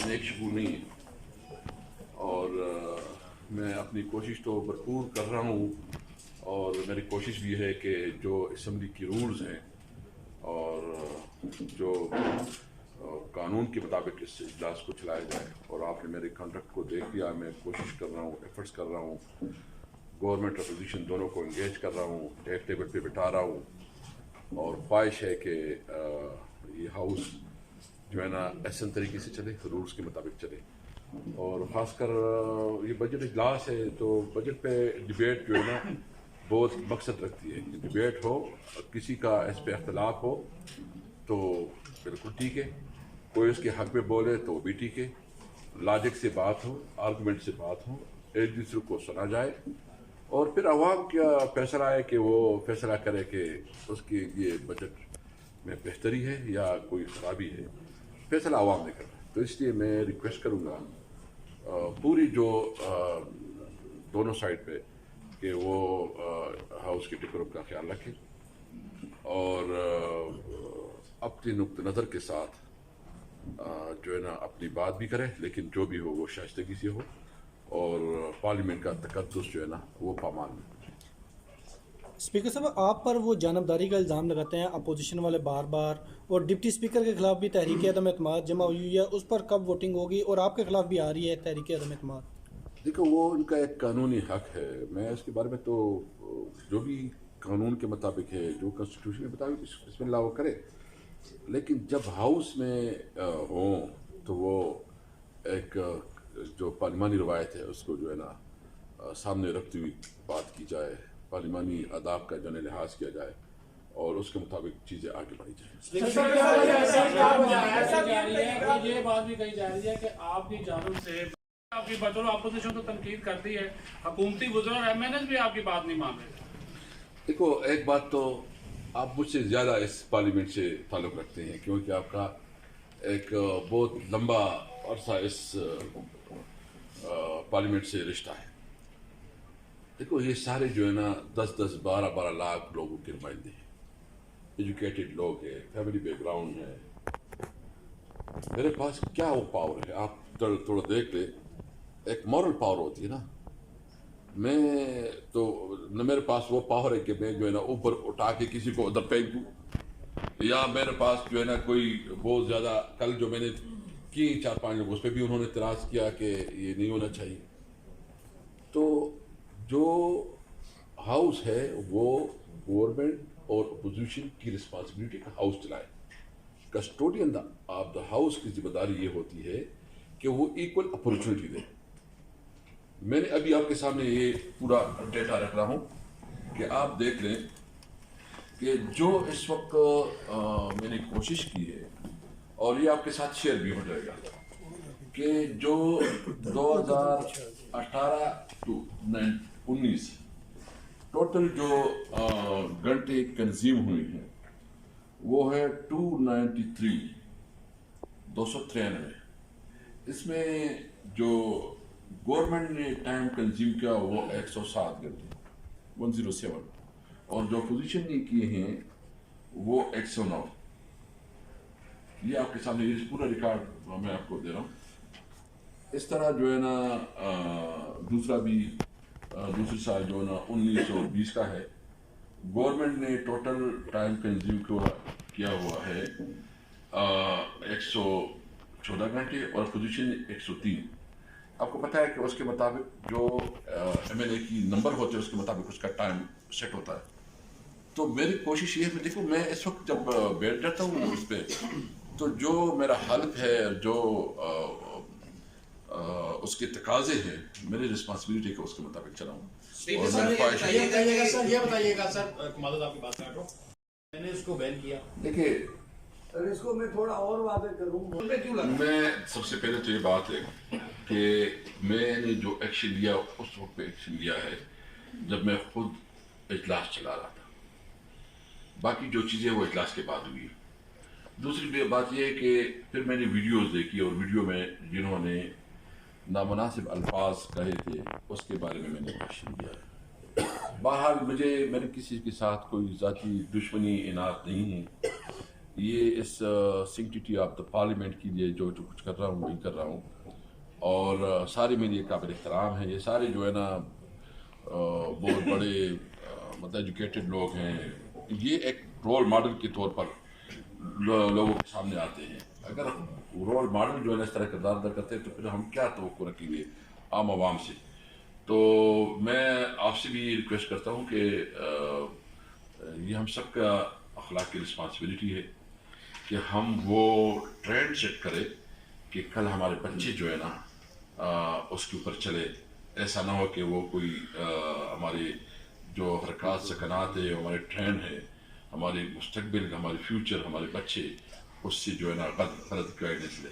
نیک شکور نہیں ہے، اور میں اپنی کوشش تو بھرپور کر رہا ہوں، اور میری کوشش بھی ہے کہ جو اسمبلی کی رولز ہیں اور جو قانون کے مطابق اس اجلاس کو چلایا جائے، اور آپ نے میرے کنڈکٹ کو دیکھ لیا، میں کوشش کر رہا ہوں، ایفرٹس کر رہا ہوں، گورنمنٹ اپوزیشن دونوں کو انگیج کر رہا ہوں، ایک ٹیبل پہ بٹھا رہا ہوں، اور خواہش ہے کہ یہ ہاؤس جو ہے نا احسن طریقے سے چلے، رولز کے مطابق چلے، اور خاص کر یہ بجٹ اجلاس ہے تو بجٹ پہ ڈبیٹ جو ہے نا بہت مقصد رکھتی ہے کہ ڈبیٹ ہو، کسی کا اس پہ اختلاف ہو تو بالکل ٹھیک ہے، کوئی اس کے حق میں بولے تو بھی ٹھیک ہے، لاجک سے بات ہو، آرگومنٹ سے بات ہو، ایک دوسرے کو سنا جائے، اور پھر عوام کا فیصلہ ہے کہ وہ فیصلہ کرے کہ اس کی یہ بجٹ میں بہتری ہے یا کوئی خرابی ہے، فیصلہ عوام نے کرنا ہے۔ تو اس لیے میں ریکویسٹ کروں گا پوری جو دونوں سائڈ پہ کہ وہ ہاؤس کے ڈیکورم کا خیال رکھیں اور اپنی نقطہ نظر کے ساتھ جو ہے نا اپنی بات بھی کرے، لیکن جو بھی ہو وہ شائستگی سے ہو، اور پارلیمنٹ کا تقدس جو ہے نا وہ پامال میں۔ اسپیکر صاحب، آپ پر وہ جانبداری کا الزام لگاتے ہیں اپوزیشن والے بار بار، اور ڈپٹی اسپیکر کے خلاف بھی تحریک عدم اعتماد جمع ہوئی ہے، اس پر کب ووٹنگ ہوگی؟ اور آپ کے خلاف بھی آ رہی ہے تحریک عدم اعتماد۔ دیکھو، وہ ان کا ایک قانونی حق ہے، میں اس کے بارے میں تو جو بھی قانون کے مطابق ہے، جو کنسٹیٹیوشن کے مطابق بسم اللہ وہ کرے، لیکن جب ہاؤس میں ہوں تو وہ ایک جو پارلیمانی روایت ہے اس کو جو ہے نا سامنے رکھتی ہوئی بات کی جائے، پارلیمانی آداب کا جو ہے لحاظ کیا جائے، اور اس کے مطابق چیزیں آگے بڑھی جائیں۔ یہ بات بھی کہی جا رہی ہے کہ آپ کی جانب سے آپ کی بچوں اپوزیشن تو تنقید کرتی ہے، حکومتی وزراء اور ایم این ایس بھی آپ کی بات نہیں مان رہے۔ دیکھو، ایک بات تو آپ مجھ سے زیادہ اس پارلیمنٹ سے تعلق رکھتے ہیں، کیونکہ آپ کا ایک بہت لمبا عرصہ اس پارلیمنٹ سے رشتہ ہے۔ دیکھو، یہ سارے جو ہے نا 10-12 لاکھ لوگوں کے نمائندے ہیں، ایجوکیٹڈ لوگ ہیں، فیملی بیک گراؤنڈ ہے، میرے پاس کیا وہ پاور ہے؟ آپ تھوڑا دیکھ لیں، ایک مورل پاور ہوتی ہے نا، میں تو نہ میرے پاس وہ پاور ہے کہ میں جو ہے نا اوپر اٹھا کے کسی کو ادھر پھینک دوں، یا میرے پاس جو ہے نا کوئی بہت زیادہ، کل جو میں نے کی 4-5 لوگ اس پہ بھی انہوں نے اعتراض کیا کہ یہ نہیں ہونا چاہیے۔ تو جو ہاؤس ہے وہ گورنمنٹ اور اپوزیشن کی رسپانسبلٹی کا ہاؤس چلائے، کسٹوڈین آف دا ہاؤس کی ذمہ داری یہ ہوتی ہے کہ وہ ایکول اپرچونٹی دے۔ میں نے ابھی آپ کے سامنے یہ پورا ڈیٹا رکھ رہا ہوں کہ آپ دیکھ لیں کہ جو اس وقت میں نے کوشش کی ہے، اور یہ آپ کے ساتھ شیئر بھی ہو جائے گا، کہ جو 2018 to 19 ٹوٹل جو گھنٹے کنزیوم ہوئی ہیں وہ ہے 293۔ اس میں جو گورنمنٹ نے ٹائم کنزیوم کیا وہ 107 گھنٹے 107، اور جو اپوزیشن نے کیے ہیں وہ 109۔ یہ آپ کے سامنے یہ پورا ریکارڈ میں آپ کو دے رہا ہوں۔ اس طرح جو ہے نا دوسری سال جو ہے نا 1920 کا ہے، گورنمنٹ نے ٹوٹل ٹائم کنزیوم کیا ہوا ہے 114 گھنٹے، اور اپوزیشن نے 103۔ آپ کو پتہ ہے کہ اس کے مطابق جو ایم ایل اے کی نمبر ہوتے ہیں اس کے مطابق اس کا ٹائم سیٹ ہوتا ہے۔ تو میری کوشش یہ ہے، دیکھو میں اس وقت جب بیٹھ جاتا ہوں اس پہ، تو جو میرا حلق ہے، جو اس کے تقاضے ہیں، میری رسپانسبلٹی کو اس کے مطابق چلاؤں۔ یہ بتائیے گا سر، معذرت آپ کی بات کر رہا ہوں، میں نے اس کو بین کیا، دیکھیے اس کو میں تھوڑا اور واضح کروں، میں سب سے پہلے تو یہ بات ہے کہ میں نے جو ایکشن لیا اس وقت پہ ایکشن لیا ہے جب میں خود اجلاس چلا رہا تھا، باقی جو چیزیں وہ اجلاس کے بعد ہوئی۔ دوسری بات یہ ہے کہ پھر میں نے ویڈیوز دیکھی، اور ویڈیو میں جنہوں نے نامناسب الفاظ کہے تھے اس کے بارے میں نے ایکشن لیا ہے۔ بہرحال میرے کسی کے ساتھ کوئی ذاتی دشمنی عناد نہیں ہے، یہ اس سینکٹیٹی آف دا پارلیمنٹ کے لیے جو کچھ کر رہا ہوں وہی کر رہا ہوں، اور سارے میرے لیے قابل احترام ہیں. یہ سارے جو ہے نا بہت بڑے مطلب ایجوکیٹڈ لوگ ہیں. یہ ایک رول ماڈل کے طور پر لوگوں کے سامنے آتے ہیں. اگر رول ماڈل جو ہے نا اس طرح کردار ادا کرتے ہیں تو پھر ہم کیا توقع رکھیں گے عام عوام سے. تو میں آپ سے بھی ریکویسٹ کرتا ہوں کہ یہ ہم سب کا اخلاق کی رسپانسبلٹی ہے کہ ہم وہ ٹرینڈ سیٹ کریں کہ کل ہمارے بچے جو ہے نا اس کے اوپر چلے. ایسا نہ ہو کہ وہ کوئی ہمارے جو حرکات سکنات ہے، ہمارے ٹرینڈ ہے، ہمارے مستقبل، ہمارے فیوچر، ہمارے بچے اس سے جو ہے نا غلط گائیڈنس لے.